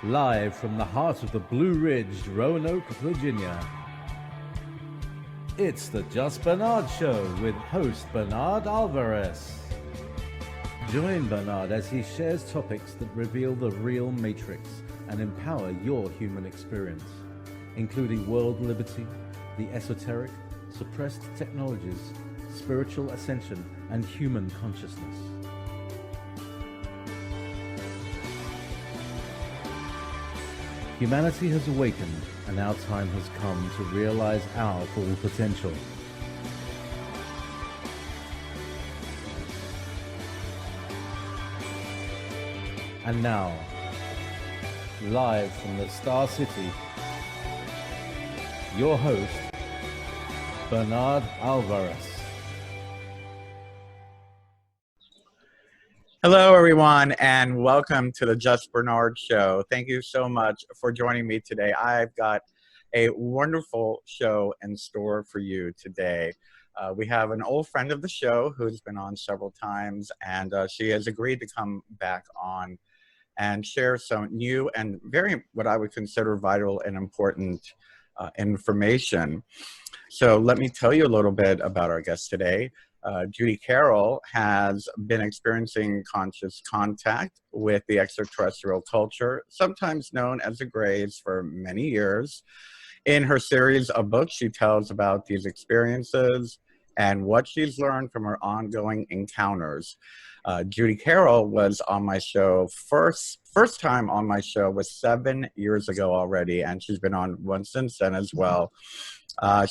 Live from the heart of the Blue Ridge, Roanoke, Virginia. It's the Just Bernard Show with host Bernard Alvarez. Join Bernard as he shares topics that reveal the real matrix and empower your human experience, including world liberty, the esoteric, suppressed technologies, spiritual ascension, and human consciousness. Humanity has awakened, and our time has come to realize our full potential. And now, live from the Star City, your host, Bernard Alvarez. Hello, everyone, and welcome to the Just Bernard Show. Thank you so much for joining me today. I've got a wonderful show in store for you today. We have an old friend of the show who's been on several times, and she has agreed to come back on and share some new and very, what I would consider vital and important information. So let me tell you a little bit about our guest today. Judy Carroll has been experiencing conscious contact with the extraterrestrial culture, sometimes known as the Greys, for many years. In her series of books, she tells about these experiences and what she's learned from her ongoing encounters. Judy Carroll was on my show, first time on my show was 7 years ago already, and she's been on one since then as well.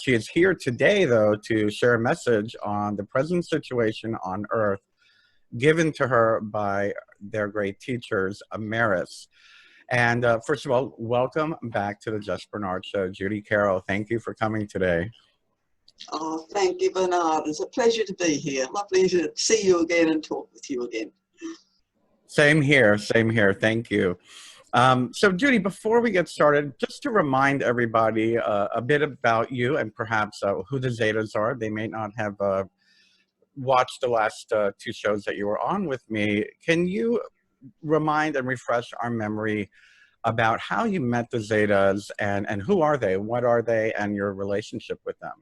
She is here today, though, to share a message on the present situation on Earth given to her by their great teachers, Alvarez. And first of all, welcome back to the Just Bernard Show. Judy Carroll, thank you for coming today. Oh, thank you, Bernard. It's a pleasure to be here. Lovely to see you again and talk with you again. Same here, same here. Thank you. So Judy, before we get started, just to remind everybody a bit about you and perhaps who the Zetas are. They may not have watched the last two shows that you were on with me. Can you remind and refresh our memory about how you met the Zetas and who are they, what are they, and your relationship with them?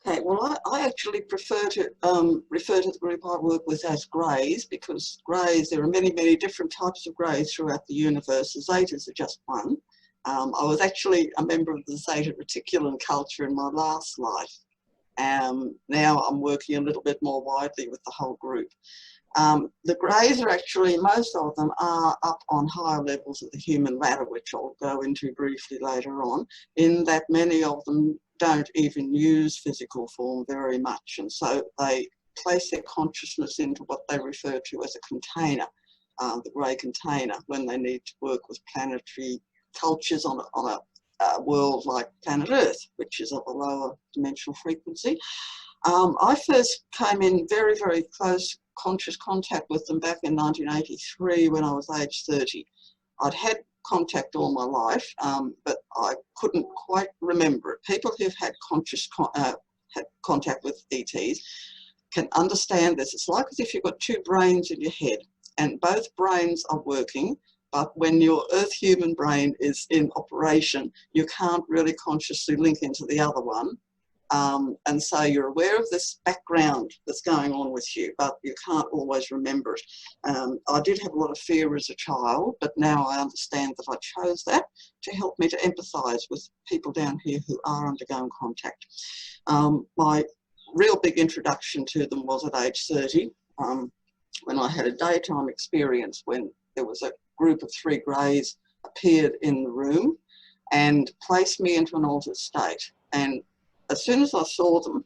Okay, well, I actually prefer to refer to the group I work with as Greys, because Greys, there are many, many different types of Greys throughout the universe. The Zetas are just one. I was actually a member of the Zeta reticulum culture in my last life. Now I'm working a little bit more widely with the whole group. The Greys are actually, most of them are up on higher levels of the human ladder, which I'll go into briefly later on, in that many of them don't even use physical form very much, and so they place their consciousness into what they refer to as a container, the grey container, when they need to work with planetary cultures on a world like planet Earth, which is of a lower dimensional frequency. I first came in very, very close conscious contact with them back in 1983 when I was age 30. I'd had contact all my life, but I couldn't quite remember it. People who've had had contact with ETs can understand this. It's like as if you've got two brains in your head, and both brains are working, but when your Earth human brain is in operation, you can't really consciously link into the other one. And so you're aware of this background that's going on with you, but you can't always remember it. I did have a lot of fear as a child, but now I understand that I chose that to help me to empathise with people down here who are undergoing contact. My real big introduction to them was at age 30, when I had a daytime experience when there was a group of 3 Greys appeared in the room and placed me into an altered state. And as soon as I saw them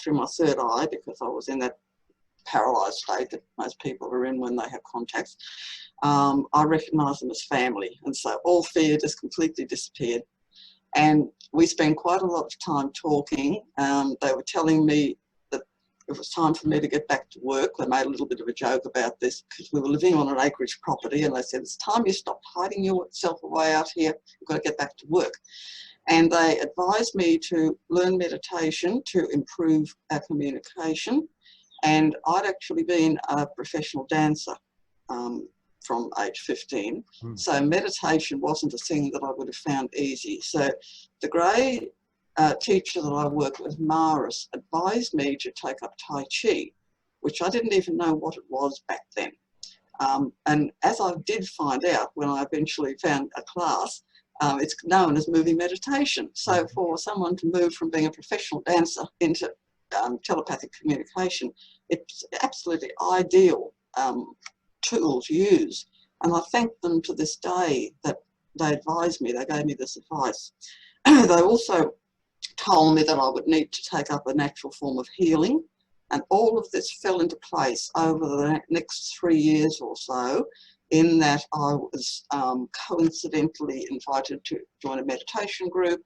through my third eye, because I was in that paralysed state that most people are in when they have contacts, I recognised them as family. And so all fear just completely disappeared. And we spent quite a lot of time talking. They were telling me that it was time for me to get back to work. They made a little bit of a joke about this because we were living on an acreage property, and they said, it's time you stopped hiding yourself away out here. You've got to get back to work. And they advised me to learn meditation to improve our communication. And I'd actually been a professional dancer from age 15. Mm. So meditation wasn't a thing that I would have found easy. So the grey teacher that I work with, Maris, advised me to take up Tai Chi, which I didn't even know what it was back then. And as I did find out when I eventually found a class, it's known as moving meditation. So for someone to move from being a professional dancer into telepathic communication, it's absolutely ideal tool to use. And I thank them to this day that they advised me, they gave me this advice. They also told me that I would need to take up a natural form of healing. And all of this fell into place over the next 3 years or so, in that I was coincidentally invited to join a meditation group.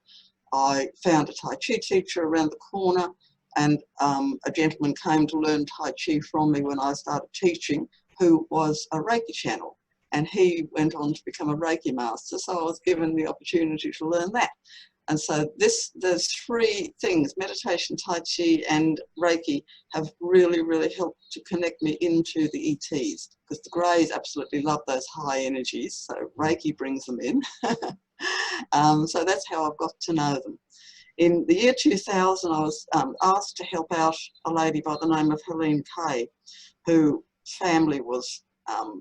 I found a Tai Chi teacher around the corner, and a gentleman came to learn Tai Chi from me when I started teaching, who was a Reiki channel. And he went on to become a Reiki master, so I was given the opportunity to learn that. And so there's three things, meditation, Tai Chi and Reiki, have really, really helped to connect me into the ETs, because the Greys absolutely love those high energies, so Reiki brings them in. So that's how I've got to know them. In the year 2000, I was asked to help out a lady by the name of Helene Kay, whose family was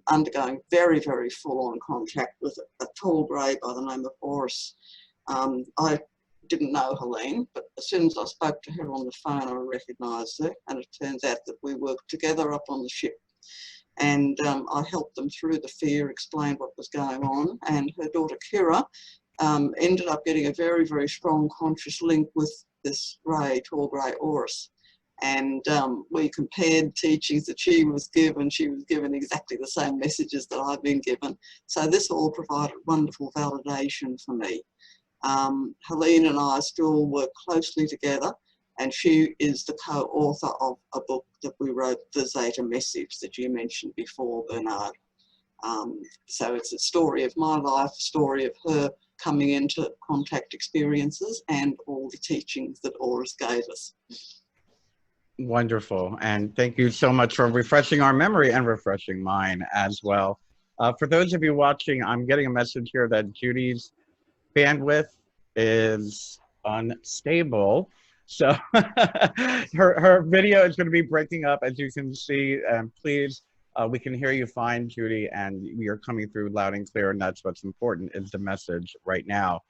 undergoing very, very full-on contact with a tall Grey by the name of Boris. I didn't know Helene, but as soon as I spoke to her on the phone, I recognised her, and it turns out that we worked together up on the ship. And I helped them through the fear, explained what was going on, and her daughter Kira ended up getting a very, very strong conscious link with this Grey, tall Grey Oris. And we compared teachings that she was given. She was given exactly the same messages that I've been given. So this all provided wonderful validation for me. Helene and I still work closely together, and she is the co-author of a book that we wrote, The Zeta Message, that you mentioned before, Bernard. So it's a story of my life, a story of her coming into contact experiences and all the teachings that Oris gave us. Wonderful. And thank you so much for refreshing our memory and refreshing mine as well. For those of you watching, I'm getting a message here that Judy's bandwidth is unstable. So her video is going to be breaking up, as you can see. And please, we can hear you fine, Judy, and you're coming through loud and clear. And that's what's important, is the message right now.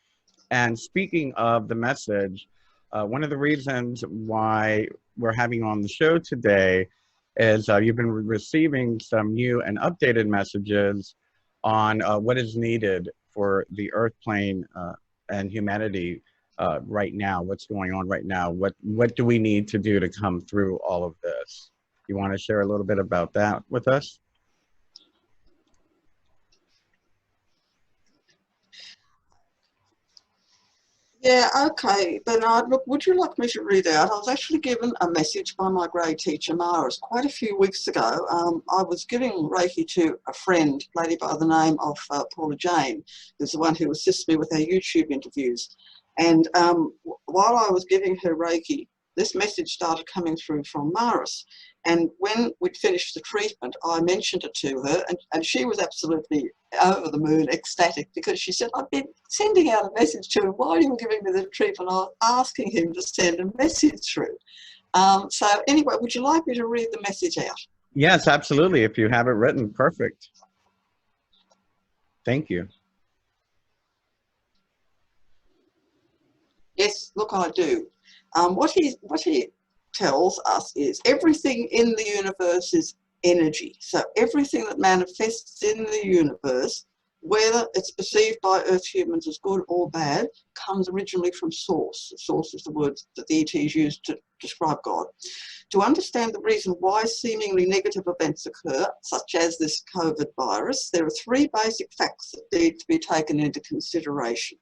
And speaking of the message, one of the reasons why we're having you on the show today is you've been receiving some new and updated messages on what is needed for the Earth plane and humanity right now. What's going on right now? What do we need to do to come through all of this? You want to share a little bit about that with us? Yeah, okay, Bernard, look, would you like me to read out? I was actually given a message by my Grey teacher, Maris, quite a few weeks ago. I was giving Reiki to a friend, a lady by the name of Paula Jane, who's the one who assists me with our YouTube interviews. And while I was giving her Reiki, this message started coming through from Maris. And when we'd finished the treatment, I mentioned it to her, and she was absolutely over the moon, ecstatic, because she said, I've been sending out a message to him. Why are you giving me the treatment? I was asking him to send a message through. So anyway, would you like me to read the message out? Yes, absolutely. If you have it written, perfect. Thank you. Yes, look, I do. What he tells us is everything in the universe is energy. So everything that manifests in the universe, whether it's perceived by Earth humans as good or bad, comes originally from source. Source is the word that the ETs use to describe God. To understand the reason why seemingly negative events occur, such as this COVID virus, there are three basic facts that need to be taken into consideration.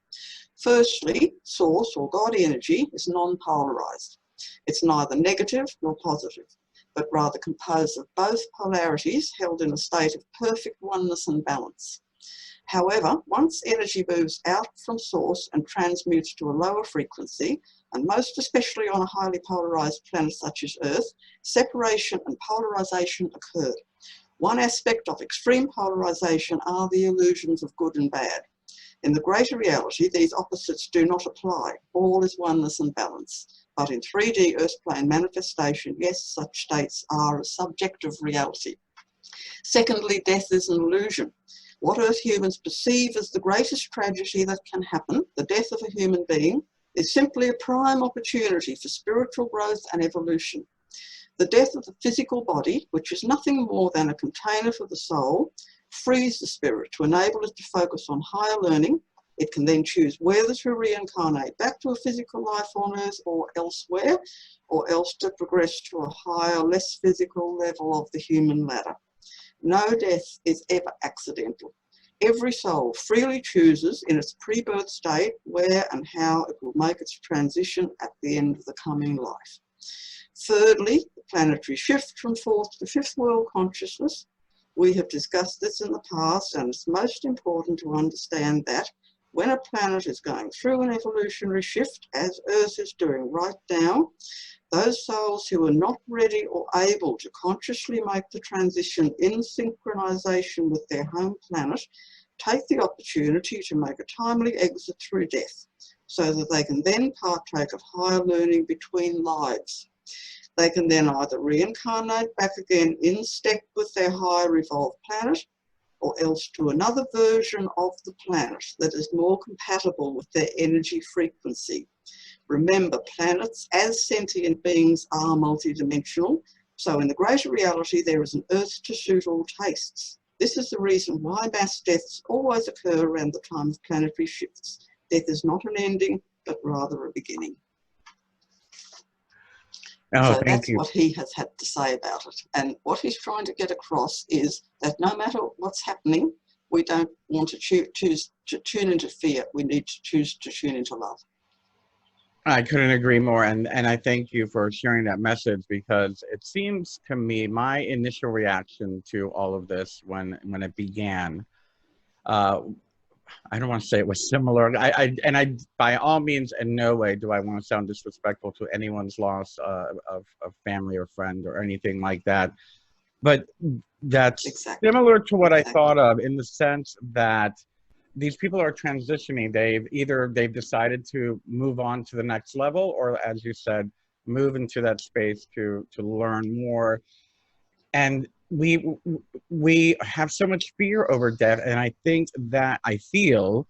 Firstly, source or God energy is non-polarized. It's neither negative nor positive, but rather composed of both polarities held in a state of perfect oneness and balance. However, once energy moves out from source and transmutes to a lower frequency, and most especially on a highly polarized planet such as Earth, separation and polarization occur. One aspect of extreme polarization are the illusions of good and bad. In the greater reality, these opposites do not apply. All is oneness and balance. But in 3D Earth plane manifestation, yes, such states are a subjective reality. Secondly, death is an illusion. What Earth humans perceive as the greatest tragedy that can happen, the death of a human being, is simply a prime opportunity for spiritual growth and evolution. The death of the physical body, which is nothing more than a container for the soul, frees the spirit to enable it to focus on higher learning. It can then choose whether to reincarnate back to a physical life on Earth or elsewhere, or else to progress to a higher, less physical level of the human ladder. No death is ever accidental. Every soul freely chooses in its pre-birth state where and how it will make its transition at the end of the coming life. Thirdly, the planetary shift from fourth to fifth world consciousness. We have discussed this in the past, and it's most important to understand that when a planet is going through an evolutionary shift, as Earth is doing right now, those souls who are not ready or able to consciously make the transition in synchronization with their home planet take the opportunity to make a timely exit through death so that they can then partake of higher learning between lives. They can then either reincarnate back again in step with their higher evolved planet, or else to another version of the planet that is more compatible with their energy frequency. Remember, planets as sentient beings are multidimensional, so in the greater reality there is an Earth to suit all tastes. This is the reason why mass deaths always occur around the time of planetary shifts. Death is not an ending, but rather a beginning. Oh, So thank that's you. what he has had to say about it. And what he's trying to get across is that no matter what's happening, we don't want to choose to tune into fear. We need to choose to tune into love. I couldn't agree more, and I thank you for sharing that message, because it seems to me my initial reaction to all of this when it began, I don't want to say it was similar. I by all means, in no way do I want to sound disrespectful to anyone's loss of family or friend or anything like that. But that's Exactly. similar to what I thought of, in the sense that these people are transitioning. They've decided to move on to the next level, or as you said, move into that space to learn more. And we have so much fear over death, and I feel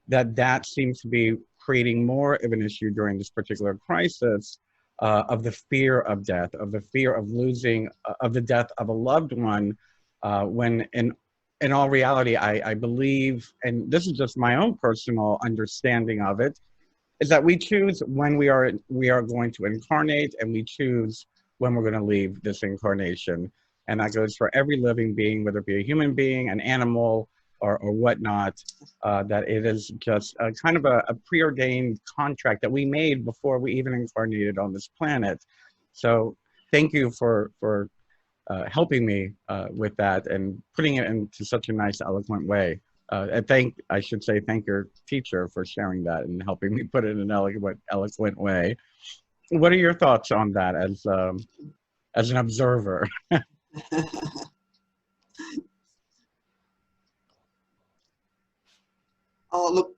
that seems to be creating more of an issue during this particular crisis, of the fear of death, of the fear of losing, of the death of a loved one, when in all reality, I believe, and this is just my own personal understanding of it, is that we choose when we are going to incarnate, and we choose when we're going to leave this incarnation. And that goes for every living being, whether it be a human being, an animal, or whatnot, that it is just a kind of a preordained contract that we made before we even incarnated on this planet. So thank you for helping me with that and putting it into such a nice, eloquent way. I should say thank your teacher for sharing that and helping me put it in an eloquent way. What are your thoughts on that as an observer? Oh, look,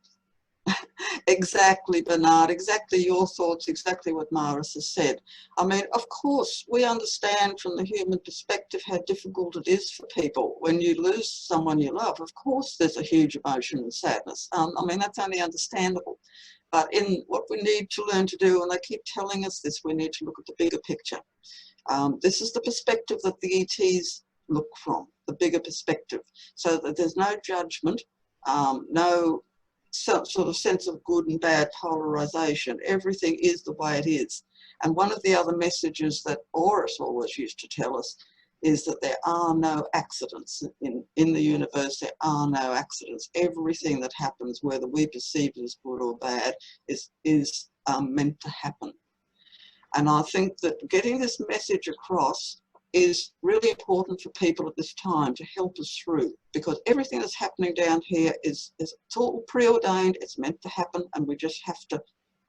exactly, Bernard, exactly your thoughts, exactly what Maris has said. I mean, of course, we understand from the human perspective how difficult it is for people when you lose someone you love. Of course, there's a huge emotion and sadness. I mean, that's only understandable. But in what we need to learn to do, and they keep telling us this, we need to look at the bigger picture. This is the perspective that the ETs look from, the bigger perspective, so that there's no judgment, no sort of sense of good and bad polarization. Everything is the way it is. And one of the other messages that Horus always used to tell us is that there are no accidents in the universe. There are no accidents. Everything that happens, whether we perceive it as good or bad, is meant to happen. And I think that getting this message across is really important for people at this time to help us through, because everything that's happening down here is it's all preordained, it's meant to happen, and we just have to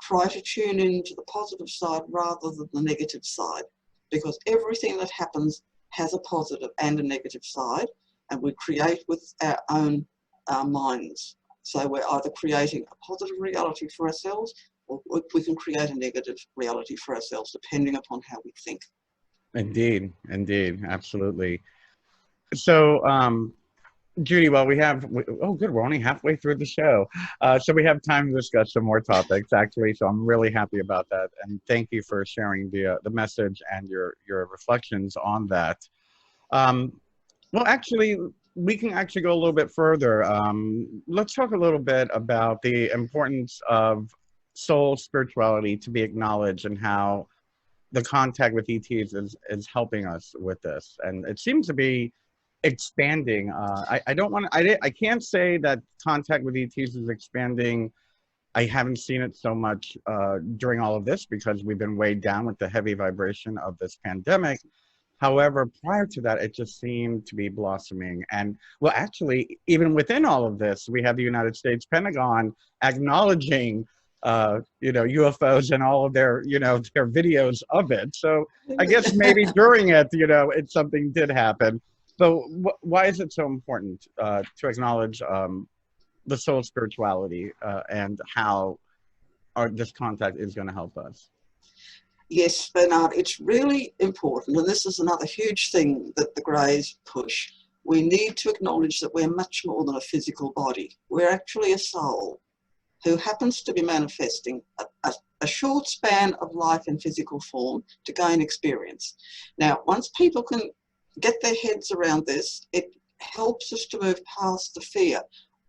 try to tune in to the positive side rather than the negative side, because everything that happens has a positive and a negative side, and we create with our own minds. So we're either creating a positive reality for ourselves, or we can create a negative reality for ourselves, depending upon how we think. Indeed, indeed, absolutely. So, Judy, well, oh, good, we're only halfway through the show. So we have time to discuss some more topics, actually. So I'm really happy about that. And thank you for sharing the message and your reflections on that. Well, actually, we can actually go a little bit further. Let's talk a little bit about the importance of soul spirituality to be acknowledged and how the contact with ETs is helping us with this. And it seems to be expanding. I can't say that contact with ETs is expanding. I haven't seen it so much during all of this because we've been weighed down with the heavy vibration of this pandemic. However, prior to that, it just seemed to be blossoming. And well, actually, even within all of this, we have the United States Pentagon acknowledging, UFOs and all of their, their videos of it. So I guess maybe during it, something did happen. So why is it so important to acknowledge the soul spirituality and how this contact is going to help us? Yes, Bernard, it's really important, and this is another huge thing that the Greys push. We need to acknowledge that we're much more than a physical body. We're actually a soul who happens to be manifesting a short span of life in physical form to gain experience. Now, once people can get their heads around this, it helps us to move past the fear.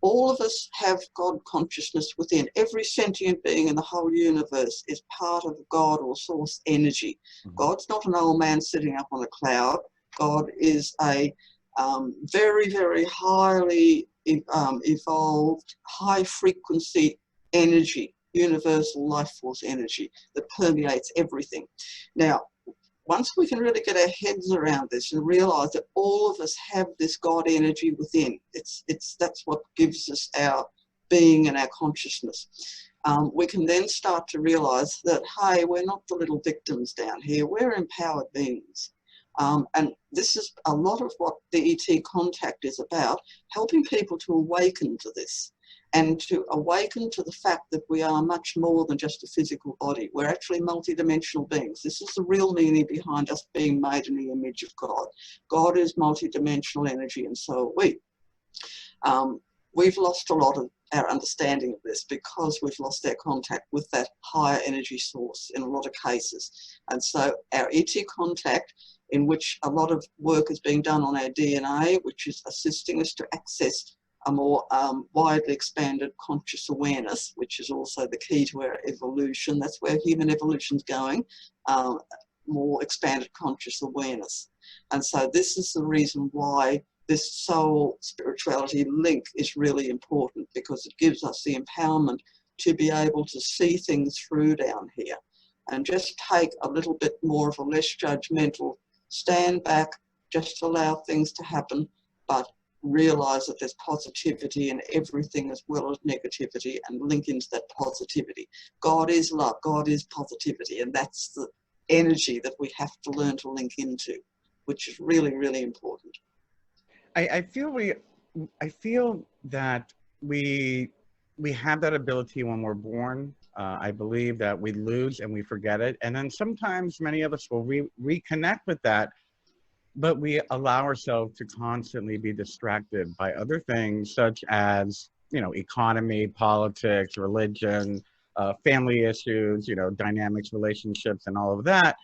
All of us have God consciousness within. Every sentient being in the whole universe is part of God or source energy. Mm-hmm. God's not an old man sitting up on a cloud. God is a very, very highly evolved, high-frequency energy, universal life force energy that permeates everything. Now, once we can really get our heads around this and realize that all of us have this God energy within, that's what gives us our being and our consciousness. We can then start to realize that, hey, we're not the little victims down here, we're empowered beings. And this is a lot of what the ET contact is about, helping people to awaken to this. And to awaken to the fact that we are much more than just a physical body. We're actually multidimensional beings. This is the real meaning behind us being made in the image of God. God is multidimensional energy, and so are we. We've lost a lot of our understanding of this because we've lost our contact with that higher energy source in a lot of cases. And so our ET contact, in which a lot of work is being done on our DNA, which is assisting us to access a more widely expanded conscious awareness, which is also the key to our evolution. That's where human evolution's going, more expanded conscious awareness. And so this is the reason why this soul spirituality link is really important, because it gives us the empowerment to be able to see things through down here and just take a little bit more of a less judgmental stand back, just allow things to happen, but realize that there's positivity in everything as well as negativity, and link into that positivity. God is love, God is positivity, and that's the energy that we have to learn to link into, which is really, really important. I feel that we have that ability when we're born. I believe that we lose and we forget it, and then sometimes many of us will reconnect with that. But we allow ourselves to constantly be distracted by other things such as, economy, politics, religion, family issues, dynamics, relationships, and all of that.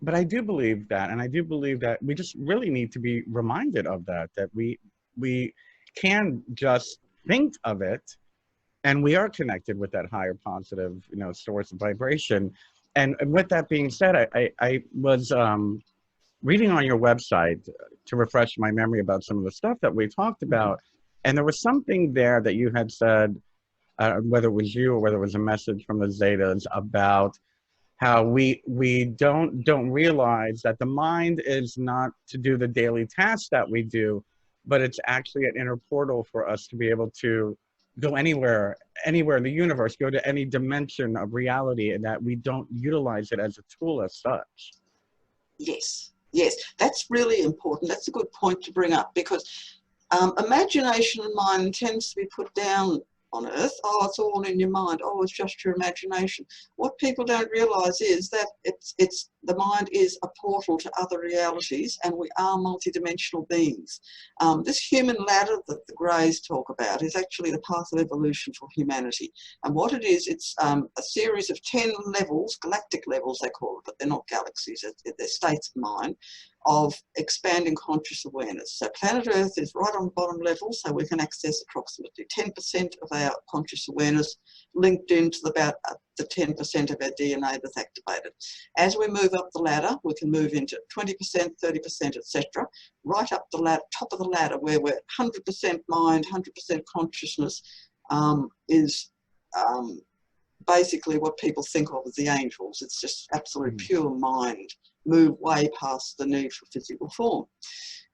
But I do believe that, and I do believe that we just really need to be reminded of that we can just think of it, and we are connected with that higher positive, source of vibration. And with that being said, I was reading on your website to refresh my memory about some of the stuff that we talked about. And there was something there that you had said, whether it was you or whether it was a message from the Zetas, about how we don't realize that the mind is not to do the daily tasks that we do, but it's actually an inner portal for us to be able to go anywhere in the universe, go to any dimension of reality, and that we don't utilize it as a tool as such. Yes. Yes, that's really important. That's a good point to bring up, because imagination and mind tends to be put down on Earth. Oh, it's all in your mind. Oh, it's just your imagination. What people don't realise is that the mind is a portal to other realities, and we are multidimensional beings. This human ladder that the Greys talk about is actually the path of evolution for humanity. And what it is, it's a series of 10 levels, galactic levels they call it, but they're not galaxies, they're states of mind, of expanding conscious awareness. So planet Earth is right on the bottom level, so we can access approximately 10% of our conscious awareness, linked into about the 10% of our DNA that's activated. As we move up the ladder, we can move into 20%, 30%, etc. Right up the ladder, top of the ladder, where we're 100% mind, 100% consciousness, is basically what people think of as the angels. It's just absolute pure mind, move way past the need for physical form.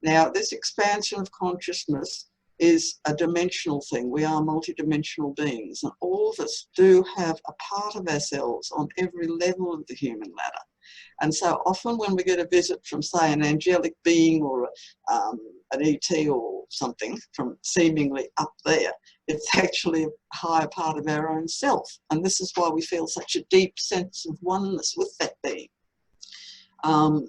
Now, this expansion of consciousness is a dimensional thing. We are multidimensional beings, and all of us do have a part of ourselves on every level of the human ladder. And so often when we get a visit from, say, an angelic being or an ET or something from seemingly up there, it's actually a higher part of our own self. And this is why we feel such a deep sense of oneness with that being.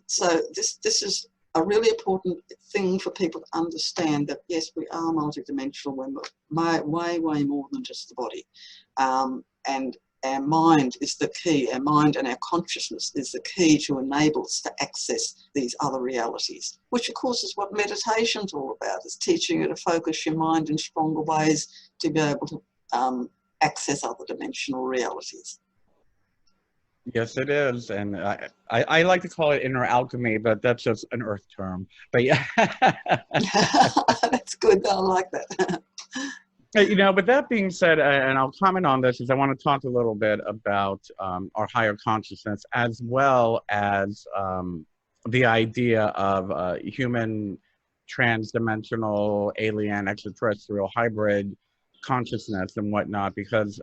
So this is a really important thing for people to understand, that yes, we are multidimensional. We're way more than just the body. And our mind is the key. Our mind and our consciousness is the key to enable us to access these other realities, which of course is what meditation's all about. It's teaching you to focus your mind in stronger ways to be able to access other dimensional realities. Yes, it is. And I like to call it inner alchemy, but that's just an Earth term. But yeah. That's good. I like that. You know, but that being said, and I'll comment on this, is I want to talk a little bit about our higher consciousness, as well as the idea of human, transdimensional, alien, extraterrestrial, hybrid consciousness and whatnot, because,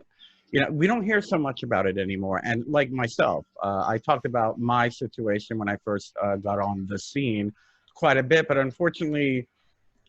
you know, we don't hear so much about it anymore. And like myself, I talked about my situation when I first got on the scene quite a bit, but unfortunately,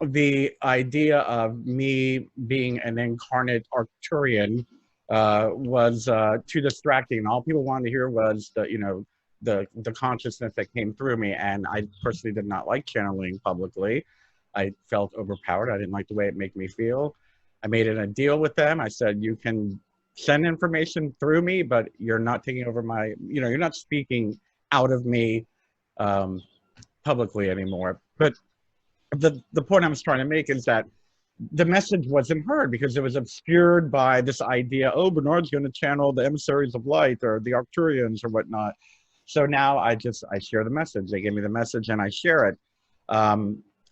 the idea of me being an incarnate Arcturian was too distracting. All people wanted to hear was the consciousness that came through me, and I personally did not like channeling publicly. I felt overpowered. I didn't like the way it made me feel. I made a deal with them. I said, you can send information through me, but you're not taking over my, you're not speaking out of me publicly anymore. But the point I was trying to make is that the message wasn't heard because it was obscured by this idea, oh, Bernard's going to channel the emissaries of light or the Arcturians or whatnot. So now I share the message. They give me the message and I share it.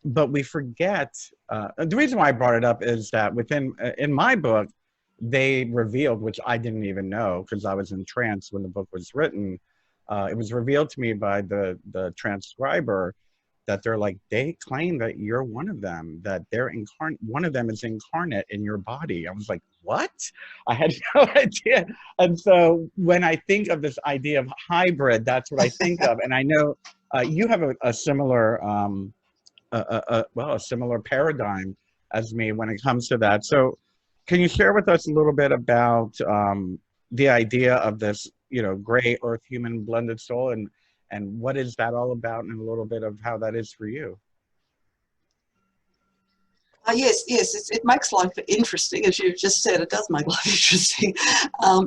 But we forget, the reason why I brought it up is that in my book, they revealed, which I didn't even know because I was in trance when the book was written. It was revealed to me by the transcriber that they claim that you're one of them, that they're one of them is incarnate in your body. I was like, what? I had no idea. And so when I think of this idea of hybrid, that's what I think of. And I know you have a similar, a similar paradigm as me when it comes to that. So can you share with us a little bit about the idea of this, gray earth human blended soul, and what is that all about, and a little bit of how that is for you? Yes, it makes life interesting. As you've just said, it does make life interesting.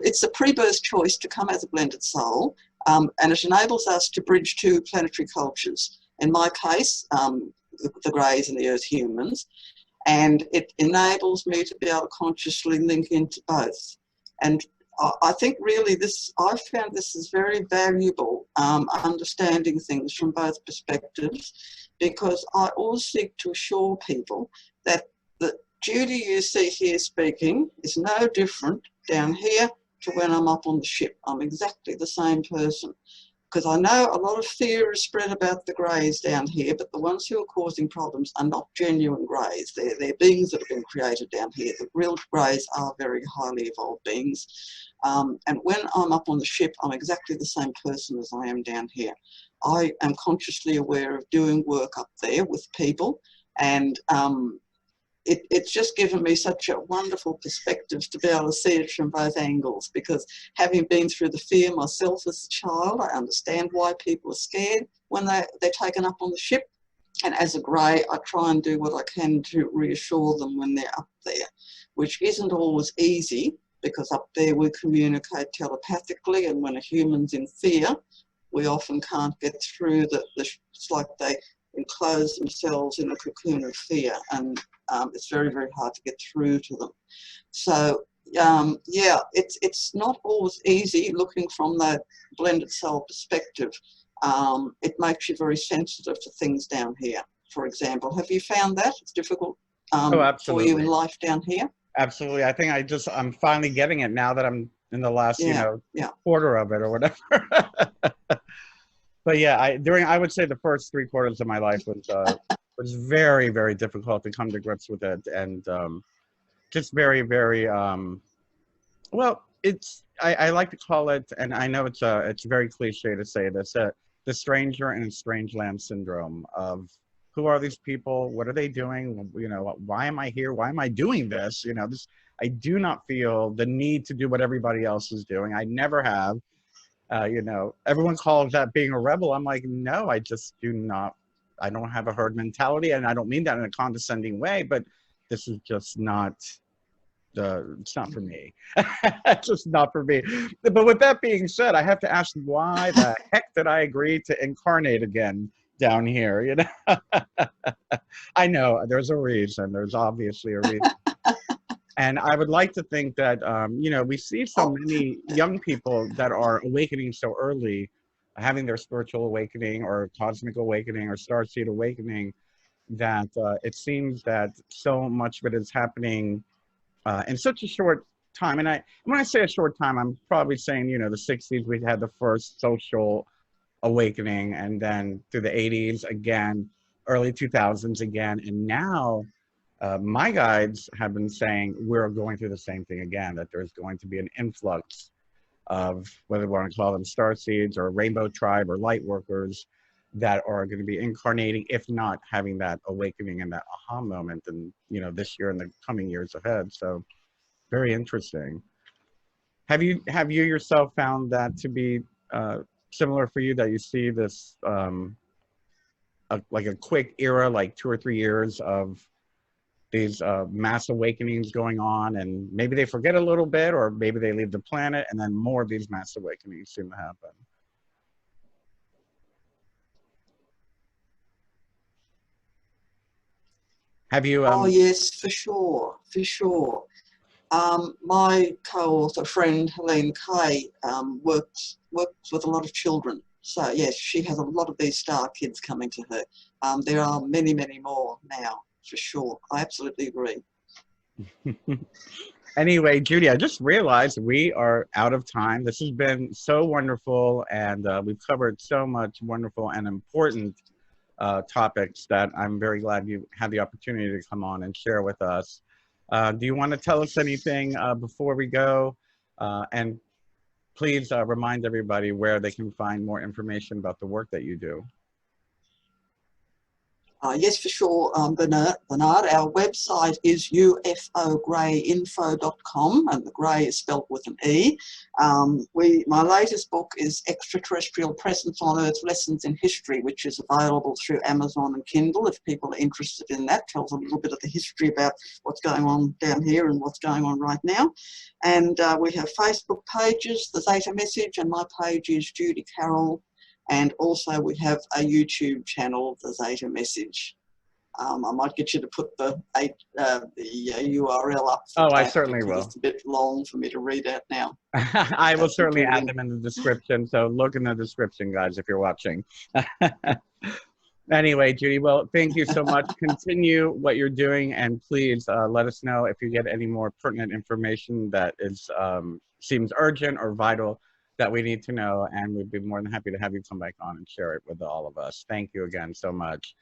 It's a pre-birth choice to come as a blended soul, and it enables us to bridge two planetary cultures. In my case, the Greys and the Earth humans, and it enables me to be able to consciously link into both. And I think really I've found this is very valuable, understanding things from both perspectives, because I always seek to assure people that the Judy you see here speaking is no different down here to when I'm up on the ship. I'm exactly the same person. because I know a lot of fear is spread about the greys down here, but the ones who are causing problems are not genuine greys. They're beings that have been created down here. The real greys are very highly evolved beings. And when I'm up on the ship, I'm exactly the same person as I am down here. I am consciously aware of doing work up there with people, and it's just given me such a wonderful perspective to be able to see it from both angles, because having been through the fear myself as a child, I understand why people are scared when they're taken up on the ship. And as a grey, I try and do what I can to reassure them when they're up there, which isn't always easy, because up there we communicate telepathically, and when a human's in fear, we often can't get through it's like they enclose themselves in a cocoon of fear, and it's very, very hard to get through to them. So yeah, it's not always easy looking from that blended soul perspective. It makes you very sensitive to things down here, for example. Have you found that it's difficult for you in life down here? Absolutely. I think I'm finally getting it now that I'm in the last, quarter of it or whatever. But yeah, I would say the first 3/4 of my life was very, very difficult to come to grips with it, and just very, very well. I like to call it, and I know it's very cliche to say this, the stranger in a strange land syndrome of who are these people? What are they doing? You know, why am I here? Why am I doing this? You know, I do not feel the need to do what everybody else is doing. I never have. You know, everyone calls that being a rebel. I'm like, no, I just do not. I don't have a herd mentality, and I don't mean that in a condescending way, but this is just not it's not for me. It's just not for me. But with that being said, I have to ask, why the heck did I agree to incarnate again down here? You know, I know there's a reason. There's obviously a reason. And I would like to think that, you know, we see so many young people that are awakening so early, having their spiritual awakening or cosmic awakening or starseed awakening, that it seems that so much of it is happening in such a short time. And when I say a short time, I'm probably saying, you know, the 60s, we had the first social awakening, and then through the 80s again, early 2000s again, and now my guides have been saying we're going through the same thing again, that there's going to be an influx of, whether we want to call them starseeds or rainbow tribe or light workers, that are going to be incarnating, if not having that awakening and that aha moment, and you know, this year and the coming years ahead. So very interesting. Have you yourself found that to be similar for you, that you see this like a quick era, like 2 or 3 years of these mass awakenings going on, and maybe they forget a little bit, or maybe they leave the planet, and then more of these mass awakenings seem to happen? Have you? Oh yes, for sure, for sure. My co-author friend Helene Kay works with a lot of children. So yes, she has a lot of these star kids coming to her. There are many, many more now, for sure. I absolutely agree. Anyway, Judy, I just realized we are out of time. This has been so wonderful, and we've covered so much wonderful and important topics that I'm very glad you had the opportunity to come on and share with us. Do you want to tell us anything before we go? And please remind everybody where they can find more information about the work that you do. Yes, for sure, Bernard. Our website is ufograyinfo.com, and the grey is spelled with an E. My latest book is Extraterrestrial Presence on Earth, Lessons in History, which is available through Amazon and Kindle if people are interested in that. Tells a little bit of the history about what's going on down here and what's going on right now. And we have Facebook pages, the Zeta Message, and my page is Judy Carroll. And also we have a YouTube channel, the Zeta Message. I might get you to put the URL up. Oh, I certainly will. It's a bit long for me to read out now. I will certainly add them in the description. So look in the description, guys, if you're watching. Anyway, Judy, well, thank you so much. Continue what you're doing, and please let us know if you get any more pertinent information that is seems urgent or vital that we need to know, and we'd be more than happy to have you come back on and share it with all of us. Thank you again so much.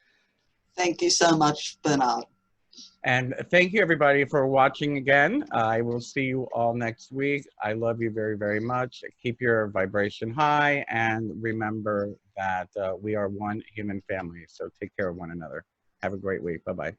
Thank you so much, Bernard. And thank you, everybody, for watching again. I will see you all next week. I love you very, very much. Keep your vibration high, and remember that we are one human family. So take care of one another. Have a great week. Bye-bye.